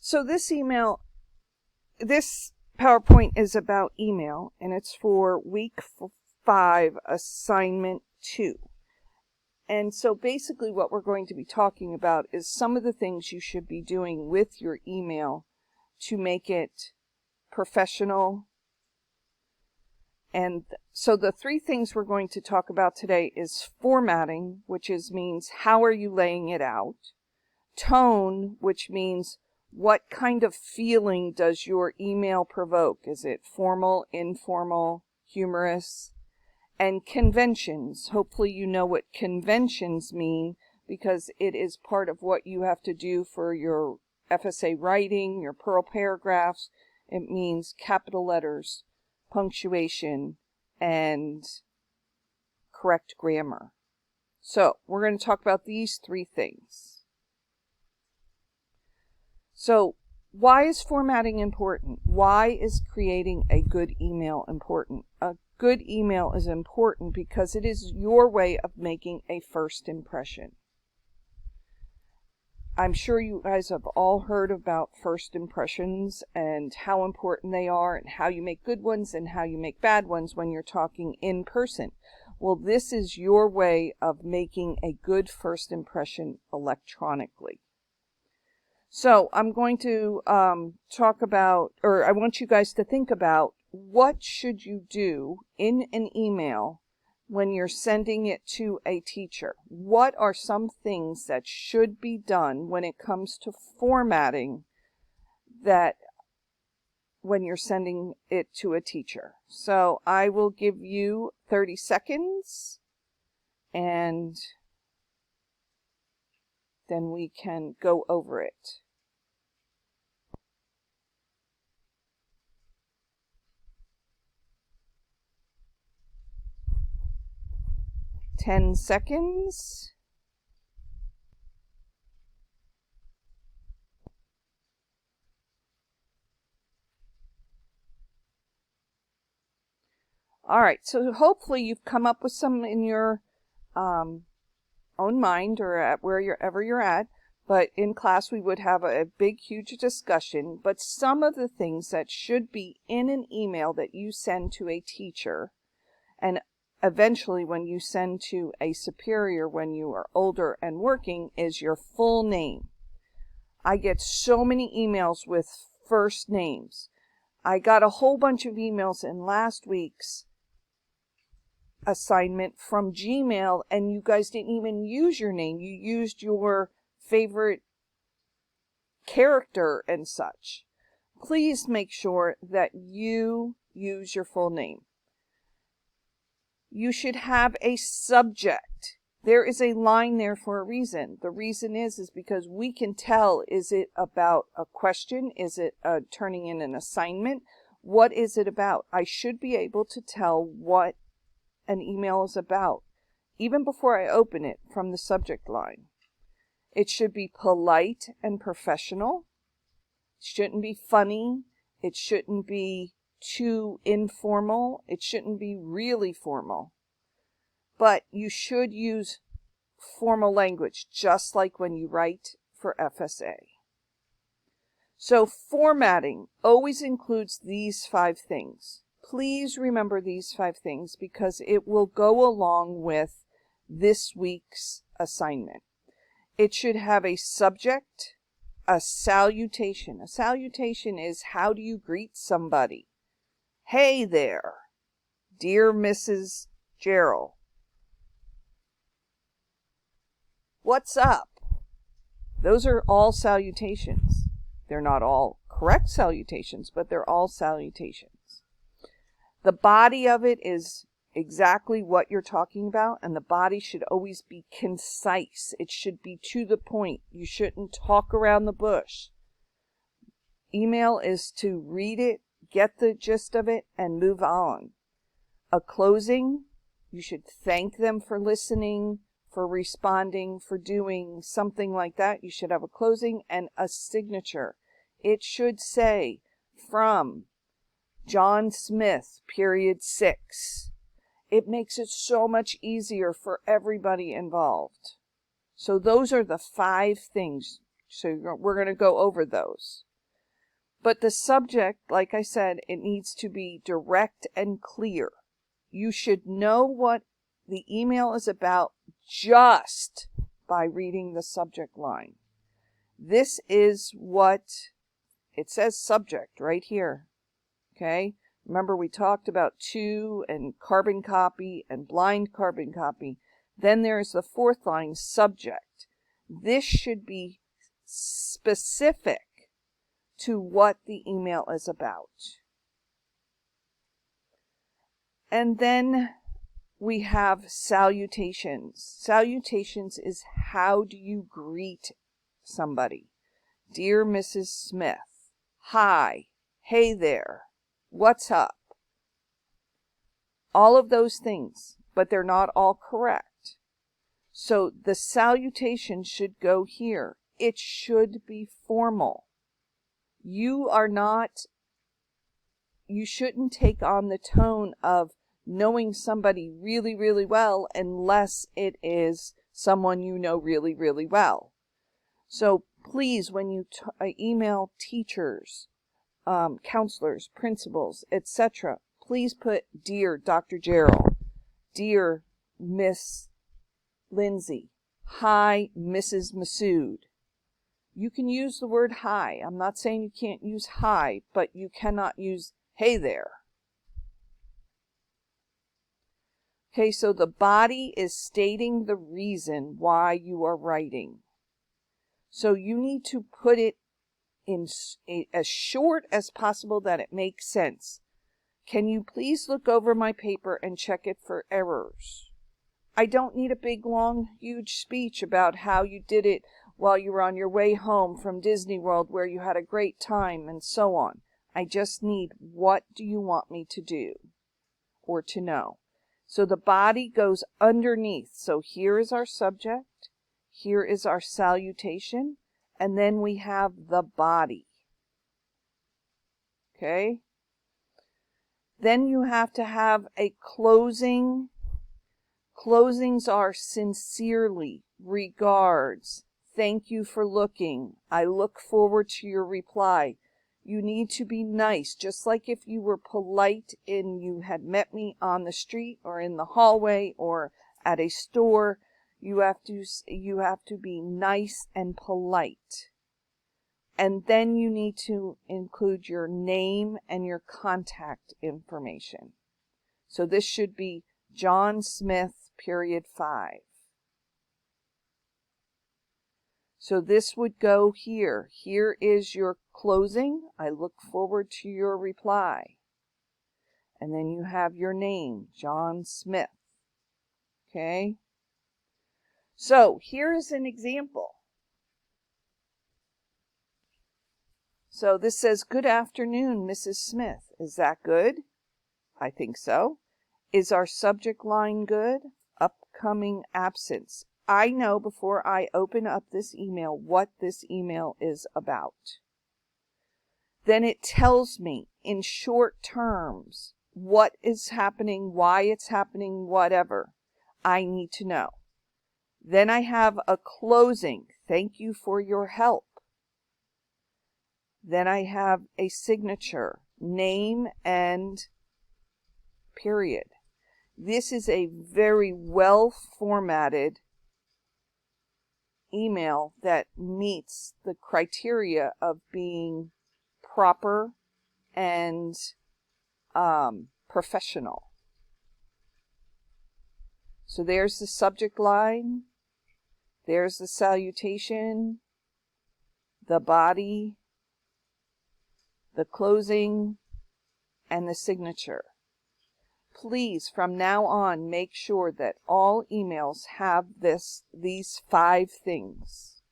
So this PowerPoint is about email, and it's for week 5, assignment 2. And so basically what we're going to be talking about is some of the things you should be doing with your email to make it professional. And so the 3 things we're going to talk about today is formatting, which means how are you laying it out? Tone, which means what kind of feeling does your email provoke? Is it formal, informal, humorous? And conventions. Hopefully you know what conventions mean, because it is part of what you have to do for your FSA writing, your Pearl paragraphs. It means capital letters, punctuation, and correct grammar. So we're going to talk about these 3 things. So why is formatting important? Why is creating a good email important? A good email is important because it is your way of making a first impression. I'm sure you guys have all heard about first impressions and how important they are, and how you make good ones and how you make bad ones when you're talking in person. Well, this is your way of making a good first impression electronically. So I'm going to talk about, or I want you guys to think about, what should you do in an email when you're sending it to a teacher? What are some things that should be done when it comes to formatting that when you're sending it to a teacher? So I will give you 30 seconds and then we can go over it. Ten seconds. All right, so hopefully you've come up with some in your own mind, or at wherever you're at. But in class we would have a big, huge discussion. But some of the things that should be in an email that you send to a teacher, and eventually when you send to a superior when you are older and working, is your full name. I get so many emails with first names. I got a whole bunch of emails in last week's assignment from Gmail, and you guys didn't even use your name. You used your favorite character and such. Please make sure that you use your full name. You should have a subject. There is a line there for a reason. The reason is because we can tell, is it about a question? Is it turning in an assignment? What is it about? I should be able to tell what an email is about, even before I open it, from the subject line. It should be polite and professional. It shouldn't be funny. It shouldn't be too informal. It shouldn't be really formal. But you should use formal language, just like when you write for FSA. So formatting always includes these 5 things. Please remember these 5 things, because it will go along with this week's assignment. It should have a subject, a salutation. A salutation is, how do you greet somebody? Hey there, dear Mrs. Gerald. What's up? Those are all salutations. They're not all correct salutations, but they're all salutations. The body of it is exactly what you're talking about, and the body should always be concise. It should be to the point. You shouldn't talk around the bush. Email is to read it, get the gist of it, and move on. A closing, you should thank them for listening, for responding, for doing something like that. You should have a closing and a signature. It should say, from John Smith, period 6. It makes it so much easier for everybody involved. So those are the 5 things. So we're going to go over those. But the subject, like I said, it needs to be direct and clear. You should know what the email is about just by reading the subject line. This is what it says, subject right here. Okay? Remember we talked about to and carbon copy and blind carbon copy. Then there's the fourth line, subject. This should be specific to what the email is about. And then we have salutations. Salutations is how do you greet somebody. Dear Mrs. Smith, hi, hey there, what's up? All of those things, but they're not all correct. So the salutation should go here. It should be formal. You shouldn't take on the tone of knowing somebody really, really well unless it is someone you know really, really well. So please, when you email teachers, counselors, principals, etc., please put Dear Dr. Gerald, Dear Miss Lindsay, Hi Mrs. Masood. You can use the word hi. I'm not saying you can't use hi, but you cannot use hey there. Okay, so the body is stating the reason why you are writing. So you need to put it in as short as possible that it makes sense. Can you please look over my paper and check it for errors? I don't need a big, long, huge speech about how you did it while you were on your way home from Disney World where you had a great time and so on. I just need, what do you want me to do or to know? So the body goes underneath. So here is our subject. Here is our salutation. And then we have the body. Okay? Then you have to have a closing. Closings are sincerely, regards, thank you for looking, I look forward to your reply. You need to be nice, just like if you were polite and you had met me on the street or in the hallway or at a store. You have to be nice and polite. And then you need to include your name and your contact information. So this should be John Smith, period 5. So this would go here. Here is your closing. I look forward to your reply. And then you have your name, John Smith. Okay? So here is an example. So this says, good afternoon, Mrs. Smith. Is that good? I think so. Is our subject line good? Upcoming absence. I know before I open up this email what this email is about. Then it tells me in short terms what is happening, why it's happening, whatever. I need to know. Then I have a closing. Thank you for your help. Then I have a signature, name and period. This is a very well formatted email that meets the criteria of being proper and professional. So there's the subject line, there's the salutation, the body, the closing, and the signature. Please, from now on, make sure that all emails have these 5 things.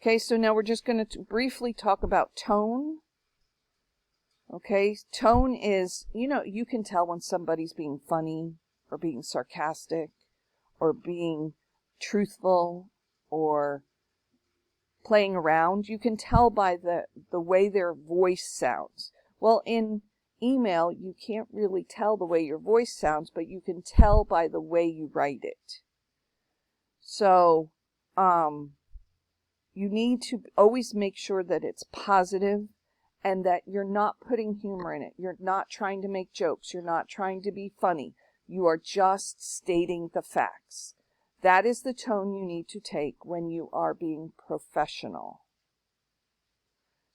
Okay, so now we're just going to briefly talk about tone. Okay, tone is, you can tell when somebody's being funny or being sarcastic or being truthful or playing around. You can tell by the way their voice sounds. Well, in email, you can't really tell the way your voice sounds, but you can tell by the way you write it. So, you need to always make sure that it's positive and that you're not putting humor in it. You're not trying to make jokes. You're not trying to be funny. You are just stating the facts. That is the tone you need to take when you are being professional.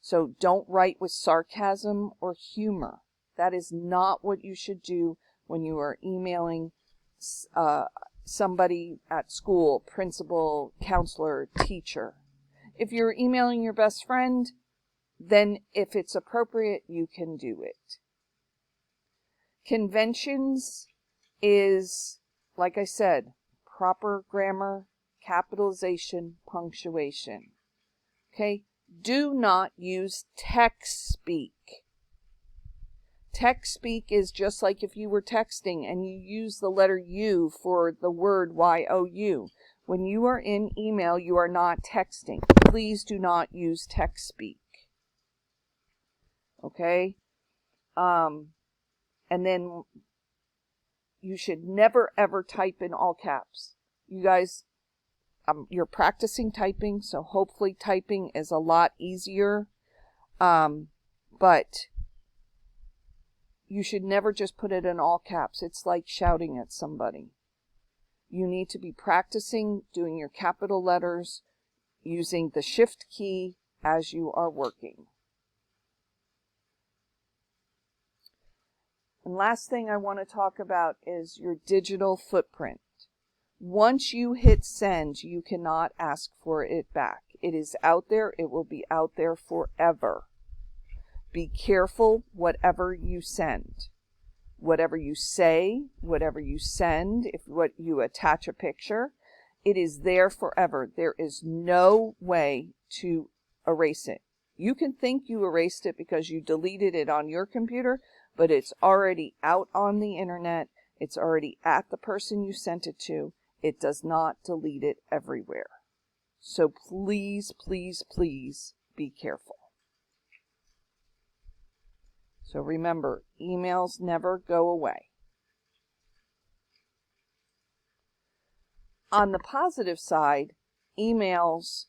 So don't write with sarcasm or humor. That is not what you should do when you are emailing somebody at school, principal, counselor, teacher. If you're emailing your best friend, then if it's appropriate, you can do it. Conventions is, like I said, proper grammar, capitalization, punctuation. Okay? Do not use text speak. Text speak is just like if you were texting and you use the letter U for the word Y-O-U. When you are in email, you are not texting. Please do not use text speak. Okay? And then you should never ever type in all caps. You guys, you're practicing typing, so hopefully typing is a lot easier. But you should never just put it in all caps. It's like shouting at somebody. You need to be practicing doing your capital letters using the shift key as you are working. And last thing I want to talk about is your digital footprint. Once you hit send, you cannot ask for it back. It is out there. It will be out there forever. Be careful whatever you send. Whatever you say, whatever you send, if what you attach a picture, it is there forever. There is no way to erase it. You can think you erased it because you deleted it on your computer, but it's already out on the internet. It's already at the person you sent it to. It does not delete it everywhere. So please, please, please be careful. So remember, emails never go away. On the positive side, emails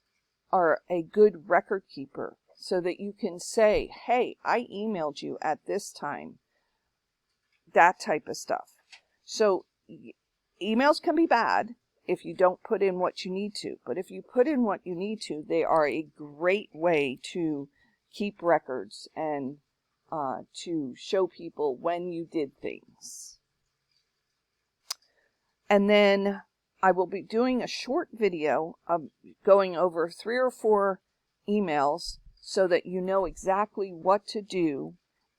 are a good record keeper so that you can say, hey, I emailed you at this time. That type of stuff. So emails can be bad if you don't put in what you need to. But if you put in what you need to, they are a great way to keep records and to show people when you did things. And then I will be doing a short video of going over 3 or 4 emails so that you know exactly what to do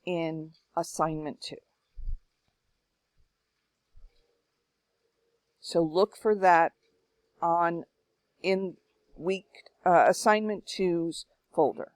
in assignment 2. So look for that in assignment 2's folder.